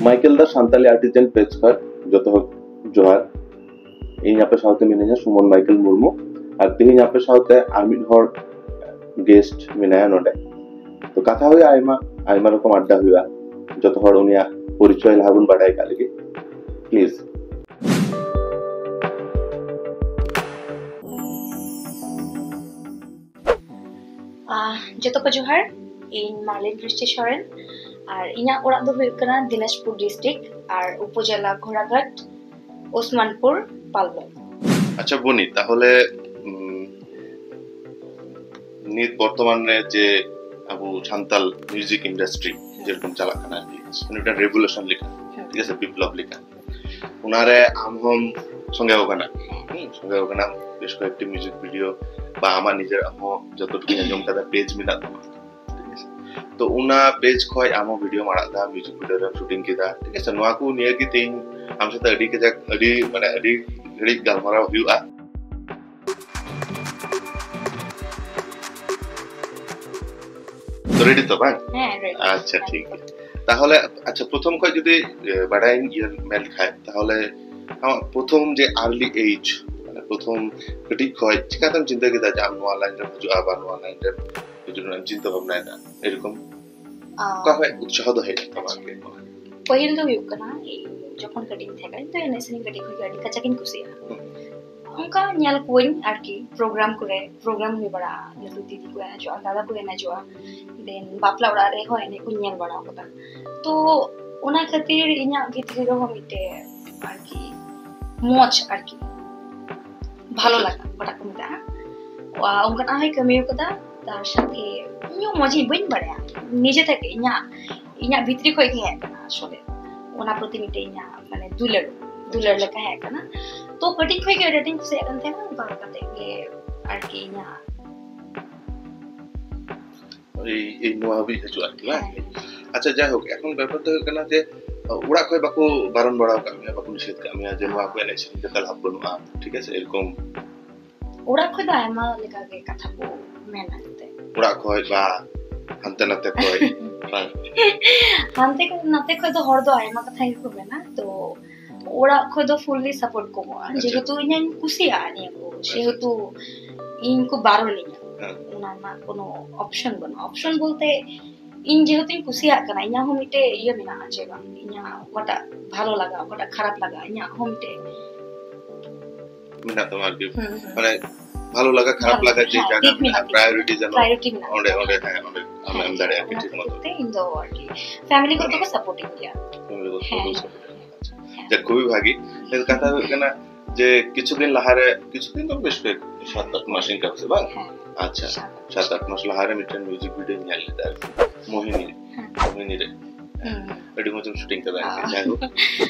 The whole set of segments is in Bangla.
माइकल दा सान्ताली आर्टिजन पेज पर जो तो जोहार इन यहाँ पे साउथ मिनेजा सुमन माइकल मुर्मू और तेही यहाँ पे साउथ आमिर हॉर गेस्ट मिनाया नोडे तो कथा हुई आयमा आयमा रकम अड्डा हुआ जो तो हर उनिया परिचय लाबुन बढ़ाई कालेगी प्लीज जो तो जोहार इन मार्लिन क्रिस्टी सोरेन और इना ओराक दो हुई कना दिनाजपुर डिस्ट्रिक्ट और उपजिला घोड़ाघाट ओस्मानपुर पालबल। अच्छा बनी ताहले नित बर्तमान रे जे अबु सान्ताल म्यूजिक इंडस्ट्री जेरकम चाला कना এটা রেভলিউশন লেখা ঠিক আছে বিপ্লব লেখা উনারে আমহম সঙ্গে ওখানে বেশ কয়েকটি মিউজিক ভিডিও বা আমার নিজের যতটুকু নিয়ম কাদা পেজ মিলা ঠিক আছে তো উনা পেজ খয় আমো ভিডিও মারা দা মিউজিক ভিডিও শুটিং কিদা ঠিক আছে নোয়া কো নিয়ে কি তিন हम साथ अडी के जाक अडी माने अडी घड़ी गालमारा हुआ तो रेडी तो बांग হ্যাঁ রেডি अच्छा ठीक है তাহলে আচ্ছা প্রথম কয় যদি বাড়াই ইয়ার মেল খায় তাহলে প্রথম যে আর্লি এজ মানে প্রথম কটি কয় চিকাতাম চিন্তা কিদা যে আমি অনলাইন রে বুঝু আবার অনলাইন রে এজন্য চিন্তা ভাবনা এটা এরকম কয় উৎসাহ দহে তোমাকে पहिल दो हुई कना जखन कटिंग थे तो एने सेनी कटिंग हुई गाड़ी कचाकिन कुसिया उनका न्याल कोइन आरकी प्रोग्राम हुई बड़ा लटू दीदी को एना जो दादा को एना जो देन बापला उड़ा रे हो एने को न्याल बड़ा होता तो ओना खातिर इना भितरी रो मिटे आरकी मोच आरकी ভালো লাগা ওটা কোনটা उनका ना है कमियो कदा तार साथे इयो मजी बइन बड़ा निजे থেকে इना भितरी खय के है कना আসলে ओना प्रति मिटे इना माने दुलर लेका है कना तो कटिंग खय के रेटिंग से अन थे ना बात करते के आरकी इना এই নোয়া হবি কিছু আর কি আচ্ছা যাই হোক এখন ব্যাপারটা কেনা যে ওড়া কয় বাকো বারণ বড়াও কামিয়া বাকো নিষেধ কামিয়া যে নোয়া কয় নাইছে যেটা লাভ বনুয়া ঠিক আছে এরকম ওড়া কয় দা আমা লেকা কে কথা কো মেনাতে ওড়া কয় বা হানতে নাতে কয় হানতে নাতে কয় তো হরদো আয়মা কথা ই করবে না তো ওড়া কয় তো ফুললি সাপোর্ট করব যেহেতু ইনান কুসিয়া নিয়ে সেহেতু ইনকো বারো নিয়া না না কোনো অপশন বনা অপশন বলতে इन যেহেতু কুসিয়া কানা ইনা হমিতে ইয়া মিনা আছে বা ইনা ওটা ভালো লাগা ওটা খারাপ লাগা ইনা হমিতে মিনা তোমার কি মানে ভালো লাগা খারাপ লাগা যে জায়গা প্রায়োরিটি জানো ওরে হ্যাঁ ওরে আমি দাঁড়ে আছি ঠিক মতো ইন্দো আরকি ফ্যামিলি কত को সাপোর্টিং কিয়া যে খুবই ভাগী এর কথা কেনা যে কিছুদিন লাহারে কিছুদিন তো বেশ 7-8 মাস ইনকাম আছে বা আচ্ছা 7-8 মাস লাহারে মিটেন মিউজিক ভিডিও নিয়ে আইলে मोहिनी रे एडी मजम शूटिंग कर रहा है जानो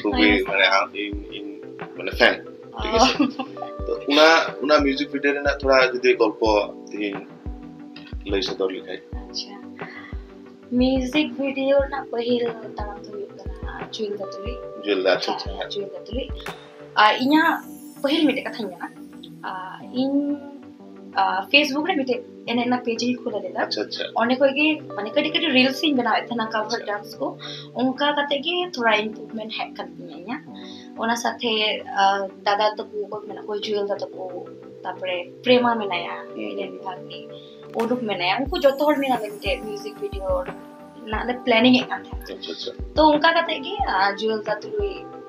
तो भी माने फैन ठीक है तो उना म्यूजिक वीडियो रे ना थोड़ा जदि गल्प तीन लइसे दर लिखाय अच्छा म्यूजिक वीडियो ना पहिल ताराम तो कना जुइल दा तुली आ इना पहिल मिटे कथा ना इन फेसबुक रे मिटे एने ना पेज ही खोला देता अच्छा अनेक होगी माने कटी रील्स इन बनाए थे ना कवर डांस को उनका कहते कि थोड़ा इंप्रूवमेंट है करनी है ओना साथे दादा तको को मेना कोई जुएल दादा को तापरे प्रेमा मेनाया इने विभागनी ओडुक मेनाया उनको जो तो मिना मिटे म्यूजिक वीडियो ना ले प्लानिंग है था अच्छा तो उनका कहते कि जुएल दादा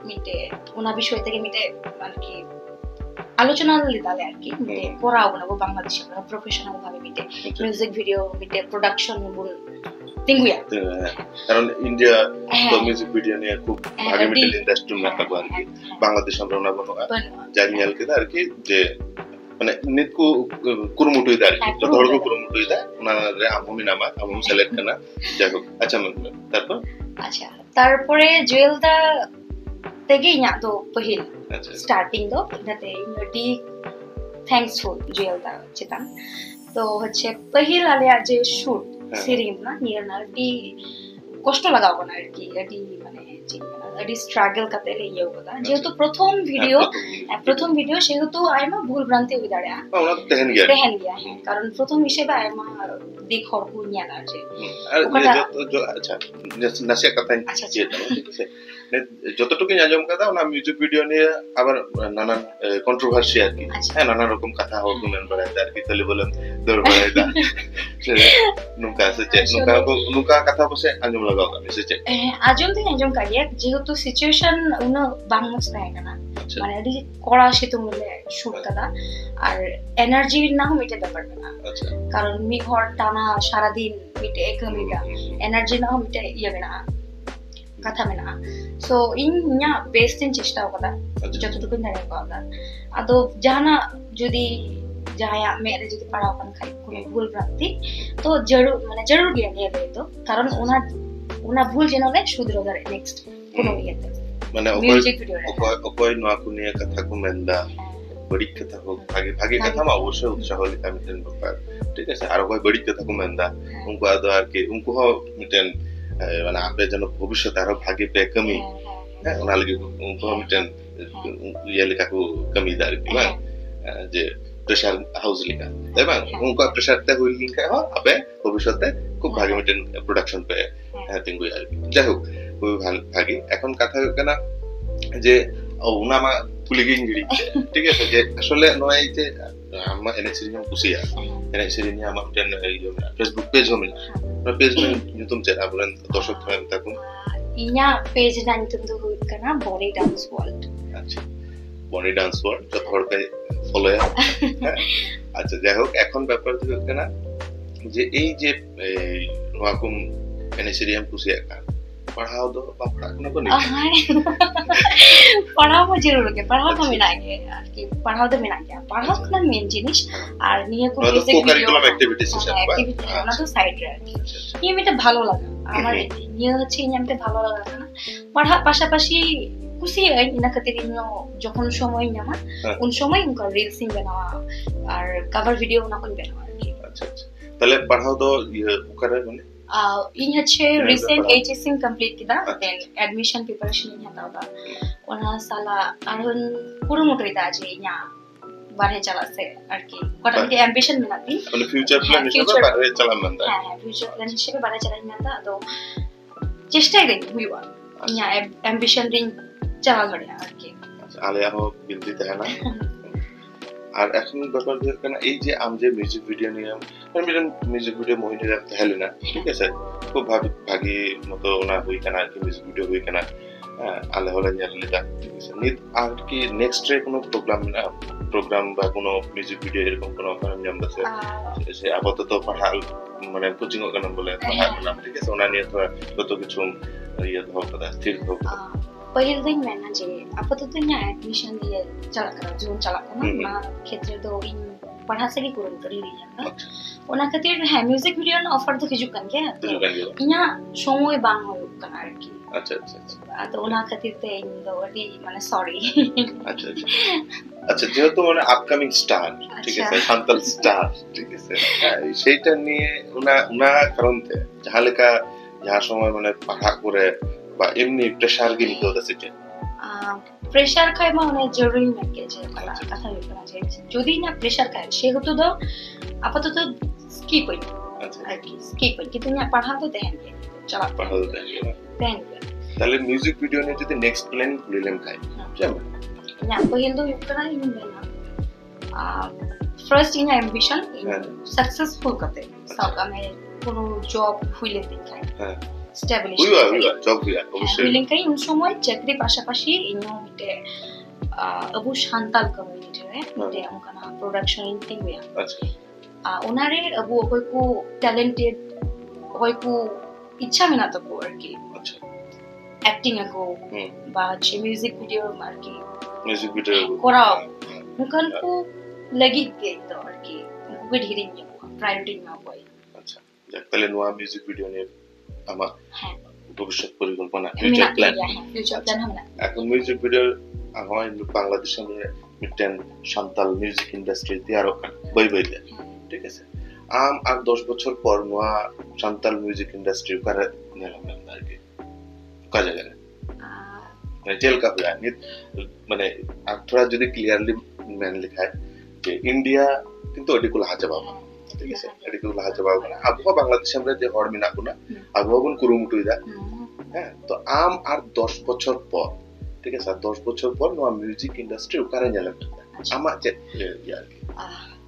मिटे ओना विषय থেকে मिटे মানে আলোচনা লিতালে আর কি মানে পড়াও না বাংলাদেশে প্রফেশনাল ভাবে মিটে মিউজিক ভিডিও মিটে প্রোডাকশন গুণ তিঙ্গুয়া কারণ ইন্ডিয়া তো মিউজিক ভিডিও নিয়ে খুব আগে মিডল ইন্ডাস্ট্রি মে থাকো আর কি বাংলাদেশ আমরা না বনো জানিয়াল কে আর কি যে মানে নিতকু কুরমুটুই দার তো ধরগো কুরমুটুই দা ওনারে আমমি নামা আমম সিলেক্ট করনা যাকো আচ্ছা তারপরে জুয়েলদা तेगे इना दो पहिल स्टार्टिंग दो इनाते इनडी थैंक्सफुल जुएलदा चितान तो হচ্ছে पहिल आले जे शूट सीरीज ना नियर ना डी কষ্ট লাগাও না আর কি এটি মানে এটি স্ট্রাগল কাতে লইও কথা যেহেতু প্রথম ভিডিও সেহেতু আইমা ভুল ভ্রান্তি হই দাঁড়া তেহেন গিয়া কারণ প্রথম হিসেবে আইমা দেখ হরকু নিয়া না যে আচ্ছা নাসিয়া কথা ঠিক আছে যতটুকু আজম কথা ওনা মিউজিক ভিডিও নিয়ে আবার নানান কন্ট্রোভার্সি আর কি হ্যাঁ নানা রকম কথা হগুমেন বাড়াইতে আর কি তাহলে বলেন দৌড় বাড়াইতে নুকা কথা বসে আঞ্জম লাগাও এসেছে আঞ্জম কালিয়া যেহেতু সিচুয়েশন উনো বাংলাদেশ নাই না মানে এটি কড়া শীত মিলে শুট কথা আর এনার্জি না মিটে ব্যাপার না কারণ মি ঘর টানা সারাদিন মিটে একমিটা এনার্জি না মিটে ইয়ে না কথা মেনা so inya best in চেষ্টা করা যতটুকু জানি করা আদো জানা যদি যায়া মেরে যদি পড়াওখান খাই কোনো ভুল প্রাপ্তি তো জরুর গিয়ে নিয়ে তো কারণ ওনা ভুল জেনে শুধরে নেক্সট কোনো ইয়েতে মানে ওকই নোয়া কুনিয়া কথা কো মেন্দা বড়ি কথা হোক ভাগে কথা মা অবশ্যই উৎসাহ লিখা মিটেন ব্যাপার ঠিক আছে আর ওকই বড়ি কথা কো মেন্দা উনকো আদো আর কি উনকো মিটেন মানে আপনি যেন ভবিষ্যতে আরো ভাগে পে কমি হ্যাঁ ওনা লাগি উনকো মিটেন ইয়ে লিখা কো কমি দার কি যে প্রেসার হাউস লিখা তাই না উনকো প্রেসারতে হই লিখা হয় আপে ভবিষ্যতে খুব ভাগে মিটেন প্রোডাকশন পে হ্যাঁ তিনগুই আর কি যাই হোক খুব ভাগে এখন কথা কেনা যে ওনা মা পুলিগিংগিরি ঠিক আছে যে আসলে নয় যে আমরা এনএক্সিরিয়াম কুসিয়া এনএক্সিরিয়াম আমার ফেসবুক পেজ হবে পেজ nyutum chat abulan দর্শক থাকেন থাকুন ইয়া পেজ না nyutum তো হই কানা বডি ডান্স ওয়ার্ল্ড আচ্ছা বডি ডান্স ওয়ার্ল্ড যত হরতে ফলো আচ্ছা যাই হোক এখন ব্যাপার হচ্ছে কেনা যে এই যে নোয়াকুম এনএক্সিরিয়াম কুসিয়া কা पढ़ाओ दो पढ़ा ना को नहीं पढ़ाओ जरूर के पढ़ाओ तो मिला के कि पढ़ाओ तो मिला के पढ़ाओ ना मेन जिनिस আর নিয়ে কোন কারিকুলাম অ্যাক্টিভিটিস না তো সাইড রে এই মেটা ভালো লাগে আমার নিয়ে হচ্ছে এই নামতে ভালো লাগে না পড়া পাশাপাশি খুশি হয় না খাতির যখন সময় নেওয়া কোন সময় উনকা রিলসিং বানাওয়া আর কভার ভিডিও না কোন বানাওয়া আচ্ছা আচ্ছা তাহলে পড়াও তো করে মানে in হচ্ছে recent HSC complete kida then admission preparation in hata hoda ona sala arun puro motor ita aje nya barhe chalase ar ki kota ki ambition menati মানে ফিউচার প্ল্যান হিসেবে বাড়ে চালান না হ্যাঁ ফিউচার প্ল্যান হিসেবে বাড়ে চালান না তো চেষ্টা করি হইবা nya ambition ring চালা ধরে আর কি আলে আহ বিলদি তাই না আর এখন ব্যাপার কেন এই যে আমি যে মিউজিক ভিডিও নিয়ে মিউজিক ভিডিও মোহিনী রাখতে হেলি না ঠিক আছে খুব ভাগি মতো ওনা হই কেনা আর কি মিউজিক ভিডিও হই কেনা আলে হলে জানলে যা ঠিক আছে নিত আর কি নেক্সট ডে কোনো প্রোগ্রাম বা কোনো মিউজিক ভিডিও এরকম কোনো নিয়ম আছে সে আপাতত পড়াল মানে কোচিং ওখানে বলে পড়ালাম ঠিক আছে ওনা নিয়ে কত কিছু ইয়ে হোক কথা স্থির হোক पहिल दिन मैंने जे आपातत nya admission দিয়ে চালা করা জোন চালা না ক্ষেত্রে তো ইন পড়া से भी पूर्ण करी रही है ওনা খাতির হ্যাঁ মিউজিক ভিডিও না অফার তো কিছু কান কে ইনা সময় বাং হলো কান আর কি আচ্ছা আচ্ছা তো ওনা খাতির তে ইনদোরি মানে সরি আচ্ছা আচ্ছা আচ্ছা যেহেতু মানে আপকামিং স্টার ঠিক আছে সান্তাল স্টার ঠিক আছে সেইটা নিয়ে ওনা কারণ যাহালেকা যাহা সময় মানে পাঠা করে বা এমনি প্রেসার কি নিতে হচ্ছে প্রেসার খাই মানে জরুরি নাকি যে কথা বলতে আছে যদি না প্রেসার খায় সেহেতু তো আপাতত স্কিপ হই আর কি স্কিপ হই কিন্তু না পড়াতে দেন চলা পড়াতে দেন তাহলে মিউজিক ভিডিও নিয়ে যদি নেক্সট প্ল্যান প্রিলিম খাই জানো না पहिल तो युक्तना ही ना फर्स्ट इन एम्बिशन सक्सेसफुल करते सब में কোনো জব হইলে দেখাই হ্যাঁ স্টেবিলিশ জব হইয়া অবশ্যই লিংকাই উন সময় চাকরি পাশাপাশি ইনো মিটে আবু শান্তাল কমিউনিটি রে মিটে আমকানা প্রোডাকশন ইনথিং হইয়া আচ্ছা ওনারে আবু কয়কু ট্যালেন্টেড কয়কু ইচ্ছা মিনা তো আর কি আচ্ছা অ্যাক্টিং আকো বা যে মিউজিক ভিডিও আর কি মিউজিক ভিডিও করাও মুকান কো লাগি গে তো আর কি উনকো ঢিরিং প্রায়োরিটি না হয় আচ্ছা তাহলে নোয়া মিউজিক ভিডিও নিয়ে আমার ভবিষ্যৎ পরিকল্পনা ফিউচার প্ল্যান হবে এখন মিউজিক ভিডিও হয় বাংলাদেশে মিটেন সান্তাল মিউজিক ইন্ডাস্ট্রিতে আরো বই ঠিক আছে আর 10 বছর পর নোয়া সান্তাল মিউজিক ইন্ডাস্ট্রি ᱧᱮᱞ ᱢᱮᱱᱫᱟ ᱟᱨᱠᱤ ᱚᱠᱟ ᱡᱟᱭᱜᱟ ᱨᱮ ᱢᱟᱱᱮ ᱪᱮᱫ ᱞᱮᱠᱟ ᱦᱩᱭᱩᱜᱼᱟ ᱱᱤᱛ ᱢᱟᱱᱮ ᱟᱨ ᱛᱷᱚᱲᱟ ᱡᱩᱫᱤ ᱠᱞᱤᱭᱟᱨᱞᱤ ᱢᱮᱱ ᱞᱮᱠᱷᱟᱡ ᱡᱮ ᱤন্ডিয়া কিন্তু ᱟᱹᱰᱤ ᱠᱚ ᱞᱟᱦᱟ ᱪᱟᱵᱟᱣ ᱠᱟᱱᱟ ঠিক আছে ᱟᱹᱰᱤ ᱠᱚ ᱞᱟᱦᱟ ᱪᱟᱵᱟᱣ ᱠᱟᱱᱟ ᱟᱵᱚ ᱦᱚᱸ ᱵᱟᱝᱞᱟদেশ ᱨᱮ যে হড় মেনা কোনা আবু বন কুরুমুটুইদা হ্যাঁ তো আম আর 10 বছর পর ঠিক আছে 10 বছর পর নোয়া মিউজিক ইন্ডাস্ট্রি ওকারে ᱧᱮᱞᱮᱢ আমা যে ইয়ার কি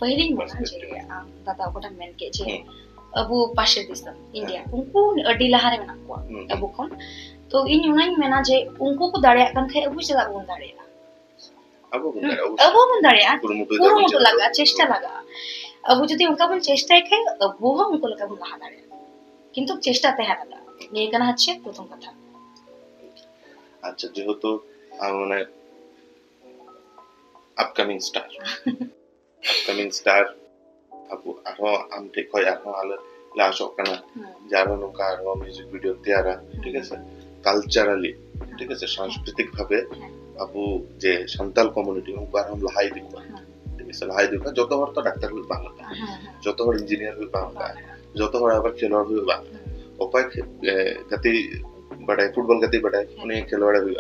पहिली mana je tata okota men ke je abu pashe disam India unku adi lahare mena ko abu kon to in unai mena je unku ko dareya kan khai abu cheda bun dareya abu bun dareya kurumutu laga chesta laga abu jodi unka bun chestai khai abu ho unku laga bun laha dareya কিন্তু চেষ্টাতে হ্যাঁ দাদা নিয়ে কেন হচ্ছে প্রথম কথা আচ্ছা যেহেতু মানে upcoming star abu arho amte khoi arho ala lasok kana jaro noka arho music video tiara ঠিক আছে কালচারালি ঠিক আছে সাংস্কৃতিক ভাবে abu যে সান্তাল কমিউনিটি উনকো আরো লাহাই দিবা ঠিক আছে লাহাই দিবা যত হর তো ডাক্তার হই বাংলা যত হর ইঞ্জিনিয়ার হই বাংলা যত হর আবার খেলোয়াড় হই বাংলা ওপাই গতি বড়াই ফুটবল গতি বড়াই উনি খেলোয়াড় হই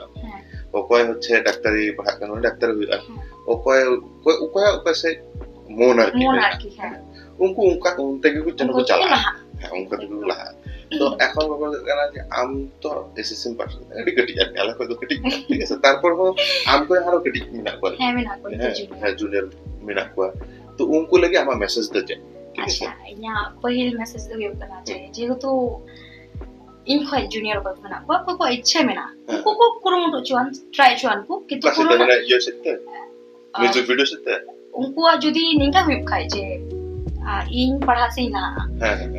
ওপাই হচ্ছে ডাক্তারি পড়া কেন ডাক্তার হই ওপাই ওপাই সে monarchy হ্যাঁ উনকো উনকা উনতেকে কুছ জন কো চালা হ্যাঁ উনকা তো লাহা তো এখন বলবো কেন যে আম তো এসএসএম পাস এডি কটি আর মেলা কো কটি ঠিক আছে তারপর আম কো আরো কটি মিনা কো হ্যাঁ মিনা কো হ্যাঁ জুনিয়র মিনা কো তো উনকো লাগি আমা মেসেজ দেছে আচ্ছা ইয়া पहिल মেসেজ দেও কনা চাই যেহেতু इन खय जूनियर को बना को इच्छा में ना को कुरुमुटु चुन ट्राई चुन को कितु कुरु ना ये सकते म्यूजिक वीडियो सकते उनको जदी निंगा हुई खाय जे इन पढ़ा से ना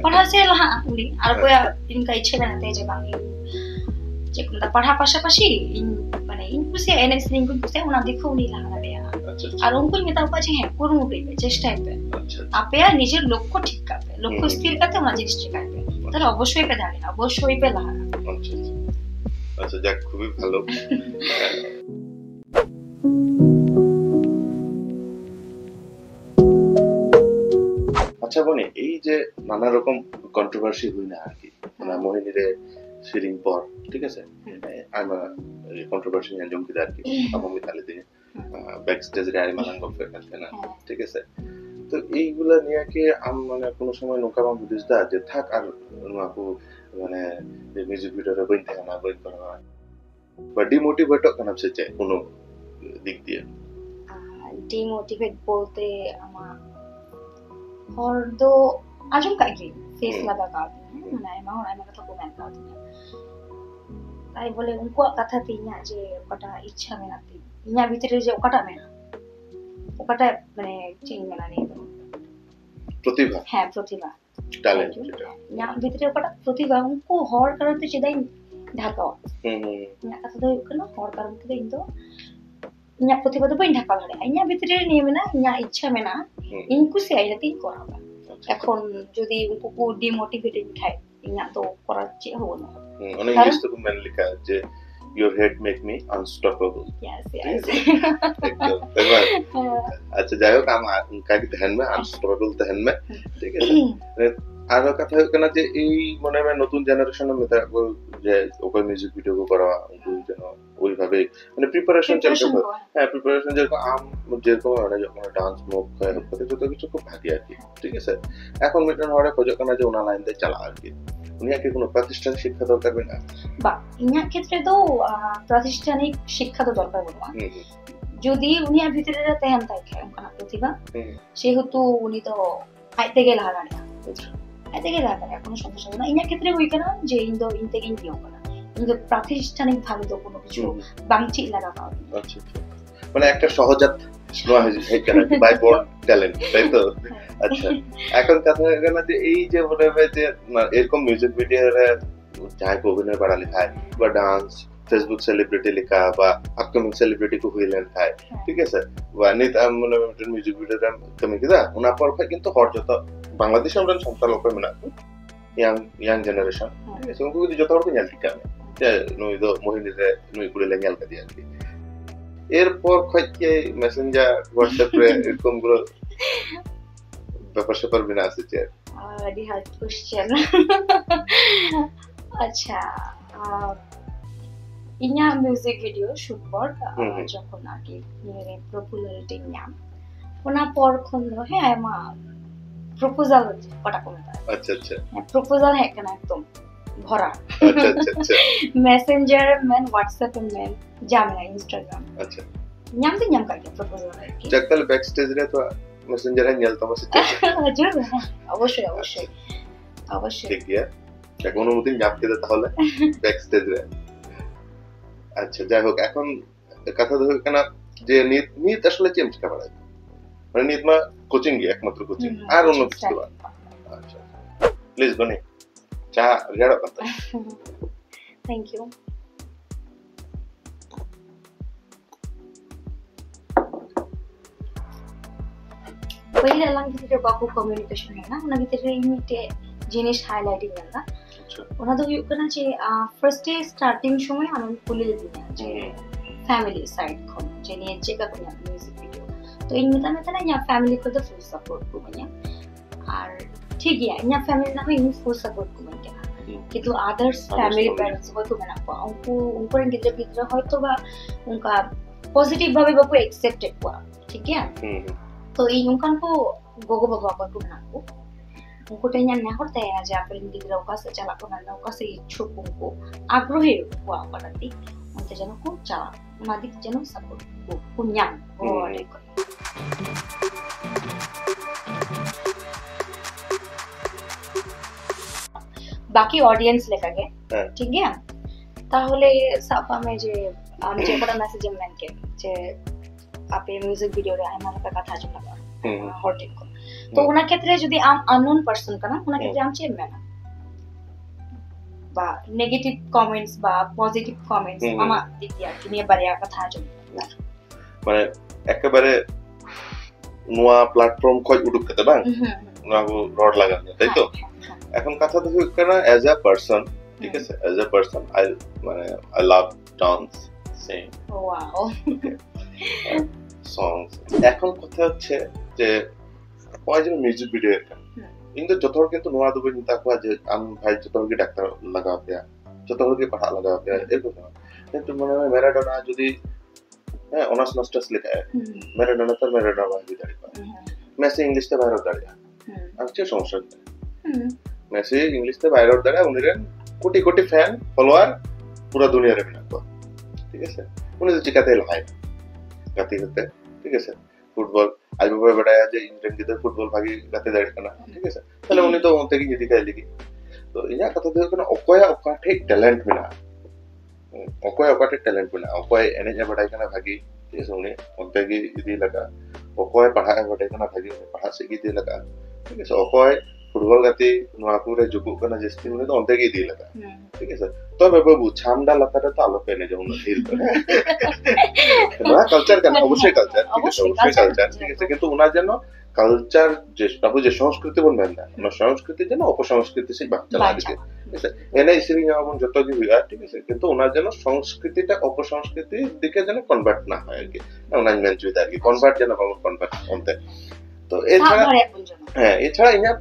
पढ़ा से लहा उनी আর कोई इनका इच्छा में ना ते जे बांगी जे कुंदा पढ़ा पाশাপাশি इन মানে इन कुसे एनएस लिंक कुसे उना देखो नी लहा रे আর उनको মেতা পাছে হ্যাঁ কুরুমুটু চেষ্টা করবে আচ্ছা আপে নিজের লক্ষ্য ঠিক করবে লক্ষ্য স্থির করতে ওনা জিনিস ঠিক করবে তাহলে অবশ্যই পে দাঁড়াবে অবশ্যই পে লাহা আচ্ছা আচ্ছা যাক খুবই ভালো আচ্ছা বনি এই যে নানা রকম কন্ট্রোভার্সি হই না আর কি মানে মোহিনীরে ফিলিং পর ঠিক আছে আমরা কন্ট্রোভার্সি নিয়ে জমকি আর কি আমি মিতালি দিয়ে ব্যাক স্টেজ রে আই মানাঙ্গ ফেকাতে না ঠিক আছে তো এইগুলা নিয়ে কি মানে কোনো সময় নৌকা বাম বুঝিস দা যে থাক আর নাকু মানে মিউজিক ভিডিওরে বইন থাকে না বইন করা বা ডিমোটিভেট কেন সে চাই কোনো দিক দিয়ে ডিমোটিভেট বলতে আমার और दो आजम का की फेस लगा का मनाए मा और मैं तो कमेंट का ताई बोले उनको कथा तीना जे ओकटा इच्छा में नाती इना भीतरे जे ओकटा में ओकटा माने चेंज में ना नहीं प्रतिभा है प्रतिभा टैलेंट इना भीतरे ओकटा प्रतिभा उनको हर करते चेदाई ढाका इना कथा दो कनो हर करते इन तो इना प्रतिभा तो बइन ढाका लाड़े इना भीतरे नहीं में ना इना इच्छा में ना इनको से आई जाती করাবা এখন যদি উनको ডিমোটিভেটেড খায় ইনা তো করার চেয়ে হবে না অনেক ইংলিশ তো মেন লেখা যে your head make me unstoppable yes एकदम अच्छा যাই হোক আমার কাকে ধ্যান মে unstoppable ধ্যান মে ঠিক আছে আর কথা কেনা যে এই মনে হয় নতুন জেনারেশনের মেথা যে ওপর মিউজিক ভিডিও করা যেন ওইভাবে মানে প্রিপারেশন চলছে হ্যাঁ প্রিপারেশন যেরকম যেরকম মানে যখন ডান্স মুভ করে যত কিছু খুব ভাগি আর কি ঠিক আছে এখন মিটন হরে খোঁজ কেনা যে ওনা লাইন দিয়ে চালা আর কি উনিয়া কি কোনো প্রাতিষ্ঠানিক শিক্ষা দরকার না বা ইনা ক্ষেত্রে তো প্রাতিষ্ঠানিক শিক্ষা তো দরকার বলবা যদি উনিয়া ভিতরে তেহেন থাকে ওখানে প্রতিভা সেহেতু উনি তো আইতে গেল হারানি আইতে গেল হারানি কোনো সমস্যা না ইনা ক্ষেত্রে ওই কেন যে ইন্দো ইনতে গিয়ে দিও না কিন্তু প্রাতিষ্ঠানিক ভাবে তো কোনো কিছু বাংচি লাগা পাও আচ্ছা মানে একটা সহজাত নোয়া হই কেন বাই বর্ন ট্যালেন্ট তাই তো আচ্ছা এখন কথা হয়ে না যে এই যে মনে হয় যে এরকম মিউজিক ভিডিওরে যাই অভিনয় বাড়া লেখায় বা ডান্স फेसबुक सेलिब्रिटी लिखा बा अपकमिंग सेलिब्रिटी को हुई लेन थाय ठीक है सर वानित আমনে মিউজিক ভিডিও রা কমি কিদা উনা পর ফাই কিন্তু হর যত বাংলাদেশ আমরা সন্তান লোক মেনা ইয়াং জেনারেশন ঠিক আছে উनको যত হর ᱧᱮᱞ টিকা যে নই দো মোহিনী রে নই কুড়ে লেঙ্গাল কা দিয়া কি এরপর খইকে মেসেঞ্জার হোয়াটসঅ্যাপ রে এরকম গুলো ব্যাপার স্যাপার বিনা আছে যে আদি হার্ড কোশ্চেন আচ্ছা inya music video shoot bor jokhon agi mere popularity nyam ona por khon lo he ama proposal kota kome আচ্ছা আচ্ছা proposal hai kana ekdom bhora আচ্ছা আচ্ছা আচ্ছা messenger men whatsapp men jamna instagram আচ্ছা nyam to nyam ka proposal hai ki jaktal backstage re to messenger hai nyal tama se ajur অবশ্যই অবশ্যই অবশ্যই ঠিক আছে এখন অনুমতি জ্ঞাপকে দে তাহলে ব্যাকস্টেজ রে আচ্ছা যাই হোক এখন কথা ধরে কেন যে নিত আসলে চেঞ্জ করা যায় মানে নিত মা কোচিং গিয়ে একমাত্র কোচিং আর অন্য কিছু না আচ্ছা প্লিজ বনি চা রেডা করতে থ্যাংক ইউ पहिला lang kita baku communication है ना उना kita imite জিনিস হাইলাইটিং না ওনা তো ইউ kana যে ফার্স্ট ডে স্টার্টিং সময় আমি বলে দিই যে ফ্যামিলি সাইড কোন যে নিয়ে চেক আপ না মিউজিক ভিডিও তো এই মিতা মিতা না ইয়া ফ্যামিলি को तो ফুল সাপোর্ট করবে আর ঠিক है ইয়া ফ্যামিলি না হয় ফুল সাপোর্ট করবে কিন্তু আদার্স ফ্যামিলি पेरेंट्स को तो बना उनको इनके भीतर হয়তো বা उनका पॉजिटिव भाবে बापू एक्सेप्टेड हुआ ठीक है तो इन उनका को गोगो बाबा को बना को उनको टेन्या ना होता है आज आप इन दिगरा का से चला को ना का से इच्छुक उनको आग्रही हुआ पड़ती उनते जनो को चा मादिक जनो सपोर्ट को पुण्यम और बाकी ऑडियंस लेकर गए ठीक है তাহলে সাপামে যে আমি যে একটা মেসেজ মেনকে যে আপে মিউজিক ভিডিও রে আমার একটা কথা জন্য হটিং কো তো ওনা ক্ষেত্রে যদি আননোন পারসন কানা ওনা ক্ষেত্রে আমি চেয়ে মেনা বা নেগেটিভ কমেন্টস বা পজিটিভ কমেন্টস আমার দিক দিয়ে কি নিয়ে বারে কথা জন্য মানে একেবারে নোয়া প্ল্যাটফর্ম কই উডুক খেতে বাং না রড লাগানো তাই তো এখন কথা তো কেন অ্যাজ আ পারসন ঠিক আছে as a person I love dance Singh wow songs এখন কথা হচ্ছে যে ওই যে মিউজিক ভিডিও একটা কিন্তু যতবার কিন্তু নোয়া দুবে চিন্তা করা যে আমি ভাই যতবার কি ডাক্তার লাগাও পেয়া যতবার কি পড়া লাগাও পেয়া এরকম কিন্তু মনে হয় ম্যারাডোনা যদি হ্যাঁ অনার্স মাস্টার্স লেখা है ম্যারাডোনা তো ম্যারাডোনা ভাই দাঁড়িয়ে পায় মেসি ইংলিশে বাইরে দাঁড়িয়ে আচ্ছা সমস্যা নেই মেসি ইংলিশে বাইরে দাঁড়িয়ে উনিরে কোটি কোটি ফ্যান ফলোয়ার পুরো দুনিয়ারে বিনা ঠিক আছে উনি তো চিকাতে লাগায় গাতি হতে ঠিক আছে ফুটবল আজ বাবা বড়ায়া যে ইন্ডিয়ান की ফুটবল ভাগি গাতে দাঁড়িয়ে কেনা ঠিক আছে তাহলে উনি তো ওতে কি দিখাই লিখি তো ইয়া কথা দেখো না অকয়া অকাঠে ট্যালেন্ট মিলা অকয়া অকাঠে ট্যালেন্ট মিলা অকয় এনে যা বড়াই কেনা ভাগি ঠিক আছে উনি ওতে কি ইদি লাগা অকয় পড়ায় বড়াই কেনা ভাগি পড়া সে কি দি লাগা ঠিক আছে অকয় ফুটবল গাতি নোয়াপুরে জুকু কেনা জেস্তি উনি তো ওতে কি দি লাগা ঠিক আছে তবে বাবু ছামডা লাতাটা তো আলো পেনে যেমন হিল করে না কালচার কেন অবশ্যই কালচার ঠিক আছে অবশ্যই কালচার ঠিক আছে কিন্তু ওনার জন্য কালচার যে বাবু যে সংস্কৃতি বলবেন না ওনার সংস্কৃতি যেন অপসংস্কৃতি সে বাচ্চা লাগে ঠিক আছে এনে ইসিরি যেমন যত কি হইয়া ঠিক আছে কিন্তু ওনার জন্য সংস্কৃতিটা অপসংস্কৃতির দিকে যেন কনভার্ট না হয় আর কি ওনার মেন চুইতে আর কি কনভার্ট যেন কনভার্ট হতে তো এছাড়া হ্যাঁ এছাড়া ইনা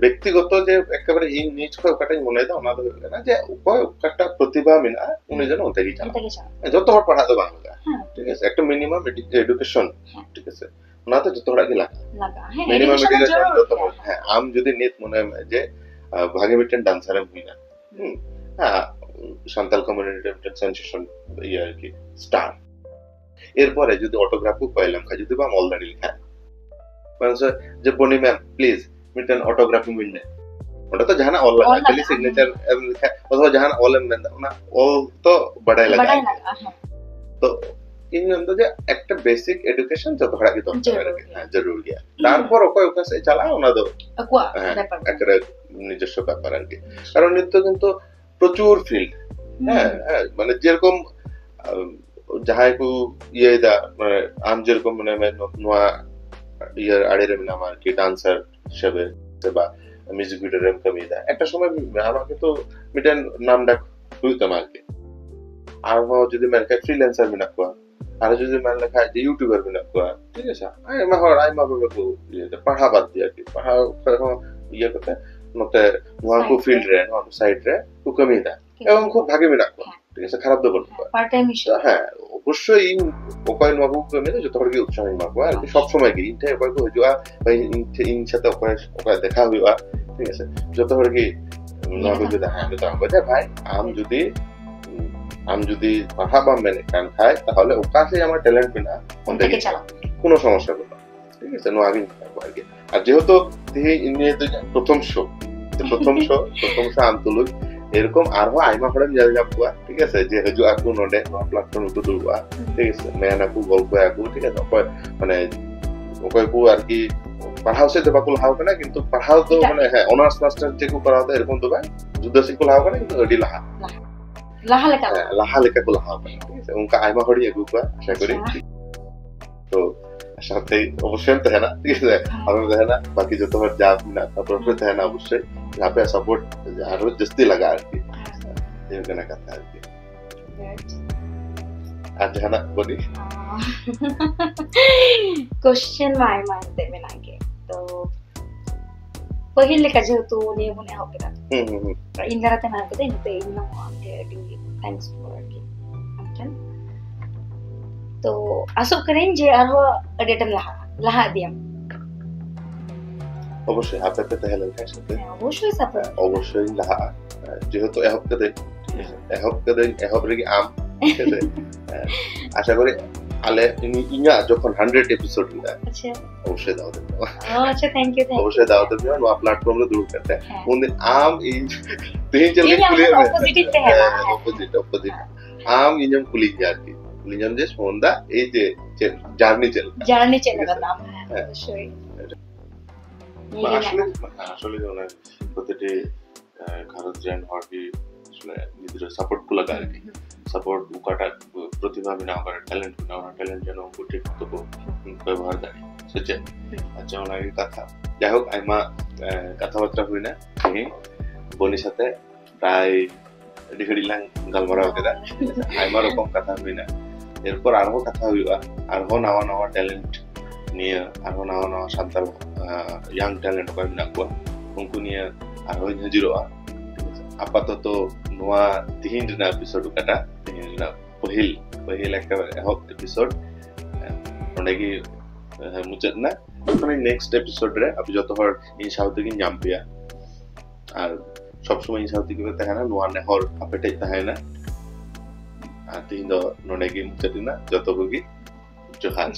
ব্যক্তিগত যে একেবারে ইন নিজ ওটাই মনে হয় ওনাদের না যে উপায় একটা প্রতিভা মিনা উনি যেন ওটাই চালান যত হর পড়াতে বাংলা ঠিক আছে একটা মিনিমাম এডুকেশন ঠিক আছে ওনা তো যত হড়া কি লাগা মিনিমাম এডুকেশন যত হ্যাঁ আম যদি নিত মনে হয় যে ভাগে বিটেন ডান্সার হইনা হ্যাঁ সান্তাল কমিউনিটি সেন্সেশন ইয়া আর কি স্টার এরপরে যদি অটোগ্রাফ পাইলাম যদি বা অলরেডি লেখা মানুষ যে বনি ম্যাম প্লিজ মিটেন অটোগ্রাফি মিলনে ওটা তো জানা অল লাগা খালি সিগনেচার লেখা অথবা জানা অল না অল তো বড়াই লাগা তো ইন তো যে একটা বেসিক এডুকেশন যত হড়া কি দরকার হ্যাঁ জরুরি তারপর ওকয় ওকাসে চালা ওনা দো ব্যাপার একটা নিজস্ব ব্যাপার আর কি কারণ নিত্য কিন্তু প্রচুর ফিল্ড হ্যাঁ মানে যেরকম যাহাই কো ইয়ে দা মানে আম যেরকম মানে নোয়া ইয়ার আড়ে রে নাম আর কি ডান্সার হিসেবে বা মিউজিক ভিডিও রেম কমিদা একটা সময় আমাকে তো মিটেন নাম ডাক হইতাম আর কি আর যদি মানে ফ্রিল্যান্সার বিনা কোয়া আর যদি মানে লেখা যে ইউটিউবার বিনা কোয়া ঠিক আছে আই মা বাবা কো ইয়ে পড়া বাদ দিয়া কি পড়া ইয়ে করতে নতে নোয়া কো ফিল্ড রে নোয়া সাইড রে কো কমিদা এবং খুব ভাগে মেনা ঠিক আছে খারাপ ᱫᱚ ᱵᱟᱹᱱᱩᱜ ᱠᱚᱣᱟ ᱯᱟᱨᱴ ᱴᱟইᱢ ᱦᱤᱥᱟᱹᱵ ᱦᱮᱸ ᱚᱵᱚᱥᱥᱳᱭ ᱤᱧ ᱚᱠᱚᱭ ᱱᱚᱣᱟ ᱠᱚ ᱠᱟᱹᱢᱤ ᱫᱚ ᱡᱚᱛᱚ ᱦᱚᱲ ᱜᱮ ᱩᱛᱥᱟᱦᱚ ᱮᱢᱟ ᱠᱚᱣᱟ ᱟᱨᱠᱤ ᱥᱚᱵ ᱥᱚᱢᱚᱭ ᱜᱮ ᱤᱧ ᱴᱷᱮᱱ ᱚᱠᱚᱭ ᱠᱚ ᱦᱤᱡᱩᱜᱼᱟ ᱵᱟ ᱤᱧ ᱥᱟᱛᱮ ᱚᱠᱚᱭ ᱫᱮᱠᱷᱟ ᱦᱩᱭᱩᱜᱼᱟ ঠিক আছে যত হড় কি নয়া কো যদি হ্যাঁ আমি তো আমাকে যে ভাই আম যদি পাঠা বাম মেনে কান খায় তাহলে ওকাসে আমার ট্যালেন্ট মেনা অন্তে কে চালাও কোনো সমস্যা হবে না ঠিক আছে নয়া আগে আর কি আর যেহেতু ইন্ডিয়া তো প্রথম শো আন্তলুই এরকম আরো আইমা হড় মিয়া যাবুয়া ঠিক আছে যে হজু আকু নডে প্ল্যাটফর্ম তো দুয়া ঠিক আছে মেন আকু গল্প আকু ঠিক আছে মানে ওকয় কো আর কি पढ़ाओ से बाको लाहाव कना किंतु पढ़ाओ तो माने है ऑनर्स मास्टर जे को पढ़ाओ एरकम तो बा जुद्ध से को लाहाव कना किंतु अडी लाहा लेका को लाहाव कना ठीक है उनका आइमा हड़ी अगु को आशा करी तो সাথে অবশ্যই তো না ঠিক আছে আমি না বাকি যত হর জাব না তারপর তো না অবশ্যই আপে সাপোর্ট আরো জস্তি লাগা আর কি এই কেনা কথা আর কি আর জানা বলি क्वेश्चन माय मानते में नागे तो पहिले का जेहेतु नियम ने होकेरा इन जराते ना कदे इनते इन Amte D thanks for working तो आसो करें जे आरो अडेटम लाहा दियम অবশ্যই আপে তাহলে সাথে অবশ্যই লাহা যেহেতু এহব রেগে আম ঠিক আছে আশা করি আলে ইኛ যখন 100 এপিসোড हुआ अच्छा অবশ্যই দাও দেব अच्छा थैंक यू অবশ্যই দাও দেব নো প্ল্যাটফর্ম রে দূর করতে उन दिन आम इन तीन चल के खुले অপোজিট তে है ना অপোজিট आम इनम खुली जाती खुलीजम যে সন্ধ্যা এই যে জার্নি চল নাম অবশ্যই আসলে প্রতিটি খারাপ হরবি আসলে নিজের সাপোর্ট को लगा रही सपोर्ट उकाटा प्रतिभा बिना और टैलेंट যেন ঠিক মতো ব্যবহার দেয় সে আচ্ছা ওনার কথা যাই হোক আইমা কথাবার্তা হই না বনির সাথে প্রায় ডিঘড়িলাং গালমারাও কেদা আইমা রকম কথা হই না এরপর আরো কথা হইবা আরো নাওয়া ট্যালেন্ট নিয়ে আরো নাওয়া সান্তাল ইয়াং ট্যালেন্ট কই না কোয়া উনকু নিয়ে আরো হাজিরোয়া আপাতত নোয়া তিন দিন এপিসোড কাটা पहिल একটা হক এপিসোড অনেকই মুচাত না মানে নেক্সট এপিসোড রে আপনি যত হর ইন সাউথ কি জাম্পিয়া আর সব সময় ইন সাউথ কি তাহা না নোয়া নে হর আপেটাই তাহা না আর তিন দ ননেগি মুচাত না যত গি জোহার